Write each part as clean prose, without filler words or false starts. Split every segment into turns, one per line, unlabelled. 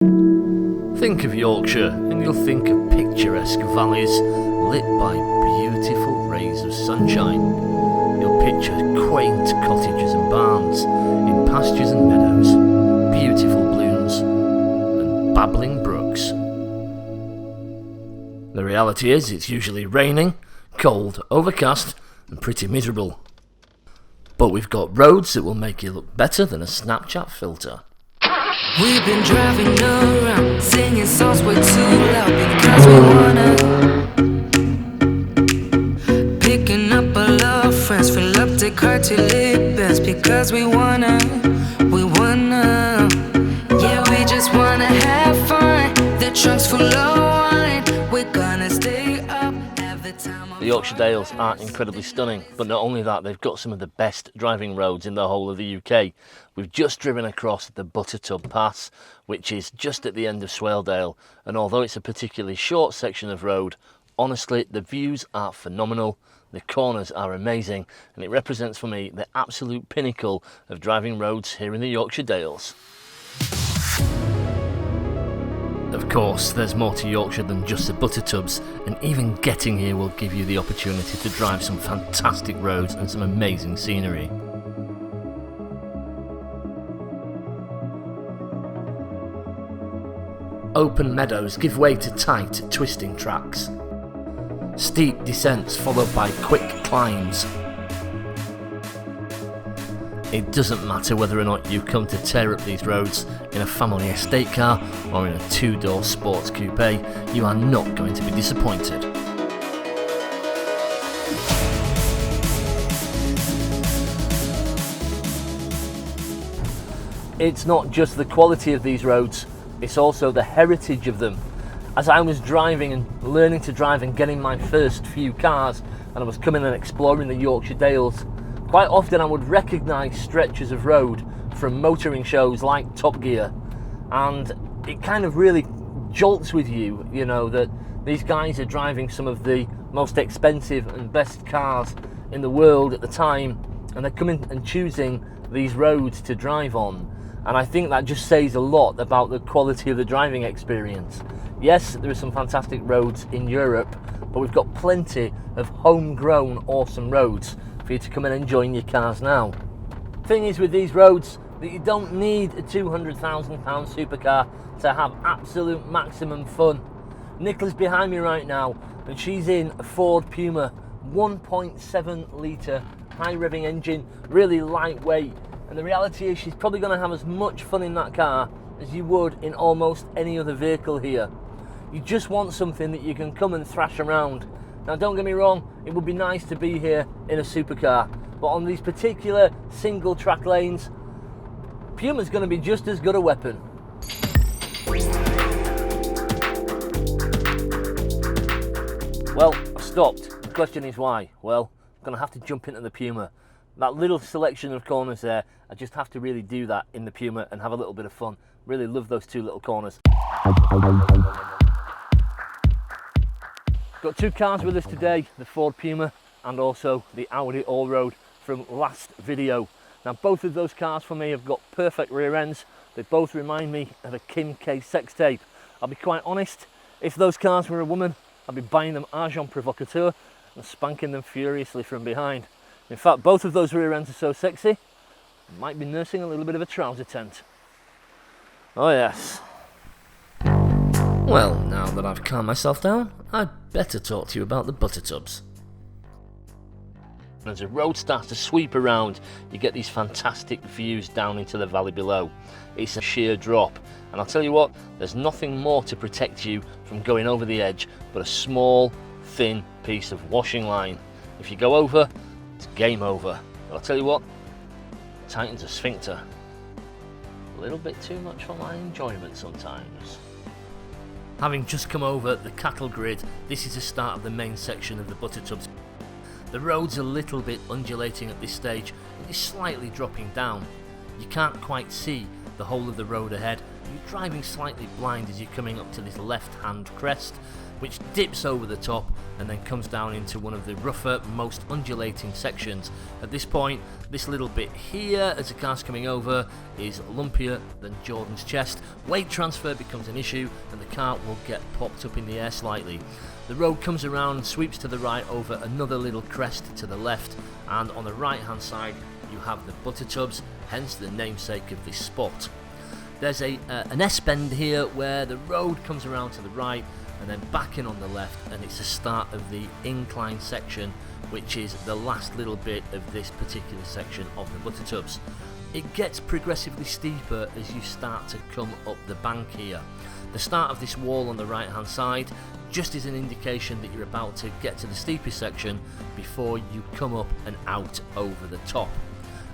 Think of Yorkshire and you'll think of picturesque valleys lit by beautiful rays of sunshine. You'll picture quaint cottages and barns in pastures and meadows, beautiful blooms and babbling brooks. The reality is it's usually raining, cold, overcast and pretty miserable. But we've got roads that will make you look better than a Snapchat filter.
We've been driving around, singing songs way too loud because we wanna. Picking up our love friends, fill up the car till it bends because we wanna. Yeah, we just wanna have fun. The trunk's full of wine. We're gonna stay up, have the time.
The Yorkshire Dales are incredibly stunning, but not only that, they've got some of the best driving roads in the whole of the UK. We've just driven across the Buttertub Pass, which is just at the end of Swaledale, and although it's a particularly short section of road, honestly, the views are phenomenal, the corners are amazing, and it represents for me the absolute pinnacle of driving roads here in the Yorkshire Dales. Of course, there's more to Yorkshire than just the Buttertubs, and even getting here will give you the opportunity to drive some fantastic roads and some amazing scenery. Open meadows give way to tight, twisting tracks. Steep descents followed by quick climbs. It doesn't matter whether or not you come to tear up these roads in a family estate car or in a two-door sports coupe, you are not going to be disappointed. It's not just the quality of these roads, it's also the heritage of them. As I was driving and learning to drive and getting my first few cars, and I was coming and exploring the Yorkshire Dales, quite often I would recognise stretches of road from motoring shows like Top Gear, and it kind of really jolts with you, you know, that these guys are driving some of the most expensive and best cars in the world at the time, and they're coming and choosing these roads to drive on. And I think that just says a lot about the quality of the driving experience. Yes, there are some fantastic roads in Europe, but we've got plenty of homegrown awesome roads for you to come and enjoy in your cars now. Thing is with these roads that you don't need a £200,000 supercar to have absolute maximum fun. Nicola's behind me right now and she's in a Ford Puma 1.7 litre high revving engine, really lightweight, and the reality is she's probably going to have as much fun in that car as you would in almost any other vehicle here. You just want something that you can come and thrash around. Now don't get me wrong, it would be nice to be here in a supercar, but on these particular single track lanes, Puma's going to be just as good a weapon. Well, I stopped. The question is why? Well, I'm going to have to jump into the Puma. That little selection of corners there, I just have to really do that in the Puma and have a little bit of fun. Really love those two little corners. Got two cars with us today, the Ford Puma and also the Audi Allroad from last video. Now both of those cars for me have got perfect rear ends. They both remind me of a Kim K sex tape. I'll be quite honest, if those cars were a woman, I'd be buying them agent provocateur and spanking them furiously from behind. In fact, both of those rear ends are so sexy, I might be nursing a little bit of a trouser tent. Oh yes. Well, now that I've calmed myself down, I'd better talk to you about the Buttertubs. As the road starts to sweep around, you get these fantastic views down into the valley below. It's a sheer drop, and I'll tell you what, there's nothing more to protect you from going over the edge but a small, thin piece of washing line. If you go over, it's game over. But I'll tell you what, it tightens a sphincter. A little bit too much for my enjoyment sometimes. Having just come over the cattle grid, this is the start of the main section of the Buttertubs. The road's a little bit undulating at this stage and is slightly dropping down. You can't quite see the whole of the road ahead you're driving slightly blind as you're coming up to this left-hand crest, which dips over the top and then comes down into one of the rougher, most undulating sections. At this point, this little bit here, as the car's coming over, is lumpier than Jordan's chest. Weight transfer becomes an issue and the car will get popped up in the air slightly. The road comes around, sweeps to the right over another little crest to the left, and on the right hand side you have the Buttertubs, hence the namesake of this spot. There's an S-bend here where the road comes around to the right and then back in on the left, and it's the start of the incline section, which is the last little bit of this particular section of the Buttertubs. It gets progressively steeper as you start to come up the bank here. The start of this wall on the right hand side just is an indication that you're about to get to the steepest section before you come up and out over the top.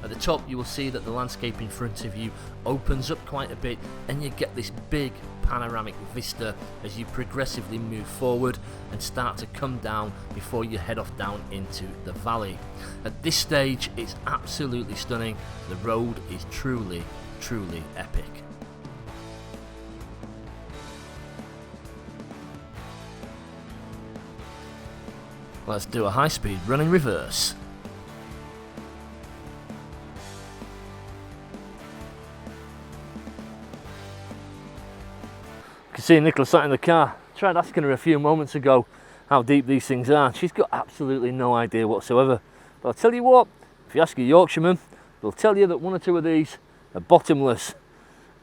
At the top you will see that the landscape in front of you opens up quite a bit and you get this big panoramic vista as you progressively move forward and start to come down before you head off down into the valley. At this stage it's absolutely stunning. The road is truly, truly epic. Let's do a high-speed run in reverse. You can see Nicola sat in the car. Tried asking her a few moments ago how deep these things are. She's got absolutely no idea whatsoever. But I'll tell you what, if you ask a Yorkshireman, they'll tell you that one or two of these are bottomless.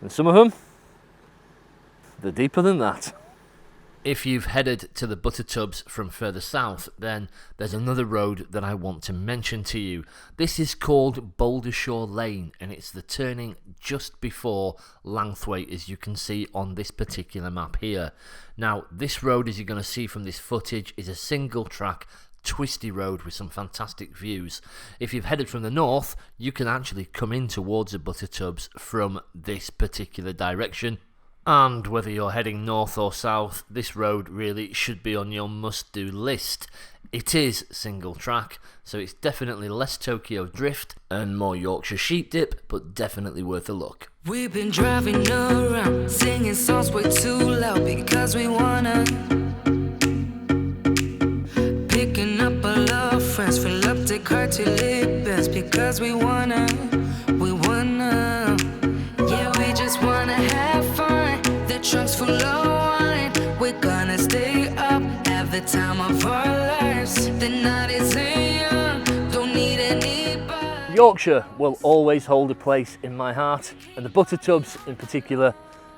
And some of them, they're deeper than that. If you've headed to the Buttertubs from further south, then there's another road that I want to mention to you. This is called Bouldershore Lane, and it's the turning just before Langthwaite, as you can see on this particular map here. Now, this road, as you're going to see from this footage, is a single track twisty road with some fantastic views. If you've headed from the north, you can actually come in towards the Buttertubs from this particular direction. And whether you're heading north or south, this road really should be on your must-do list. It is single track, so it's definitely less Tokyo Drift and more Yorkshire Sheep Dip, but definitely worth a look.
We've been driving around, singing songs way too loud because we wanna. Picking up all our friends, fill up the car till it bends because we wanna. Yeah, we just wanna have fun. The trunk's full of wine. We're gonna stay up, have the time of our lives. The night is young, don't need anybody.
Yorkshire will always hold a place in my heart, and the Buttertubs in particular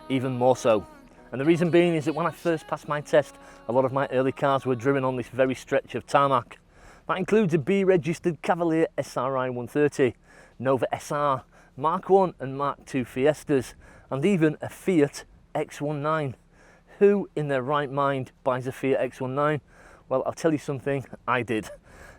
even more so. And the reason being is that when I first passed my test, a lot of my early cars were driven on this very stretch of tarmac. That includes a B-registered Cavalier SRI 130, Nova SR, Mark 1 and Mark 2 Fiestas, and even a Fiat X19. Who in their right mind buys a Fiat X19? Well, I'll tell you something, I did.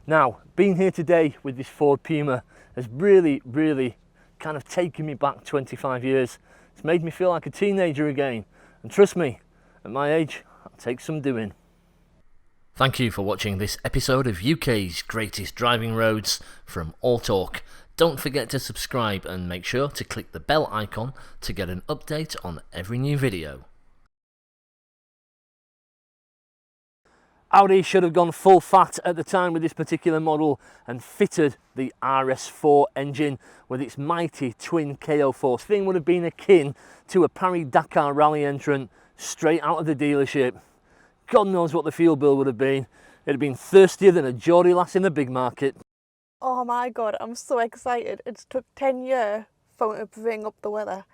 Now, being here today with this Ford Puma has really kind of taken me back 25 years. It's made me feel like a teenager again, and trust me, at my age, I'll take some doing. Thank you for watching this episode of UK's Greatest Driving Roads from All Talk. Don't forget to subscribe and make sure to click the bell icon to get an update on every new video. Audi should have gone full fat at the time with this particular model and fitted the RS4 engine with its mighty twin KO force. Thing would have been akin to a Paris-Dakar rally entrant straight out of the dealership. God knows what the fuel bill would have been. It'd have been thirstier than a Geordie lass in the big market.
Oh my god, I'm so excited. It's took 10 years for me to bring up the weather.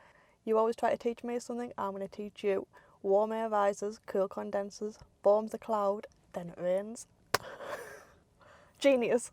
You always try to teach me something, I'm going to teach you. Warm air visors, cool condensers, forms the cloud, then it rains. Genius.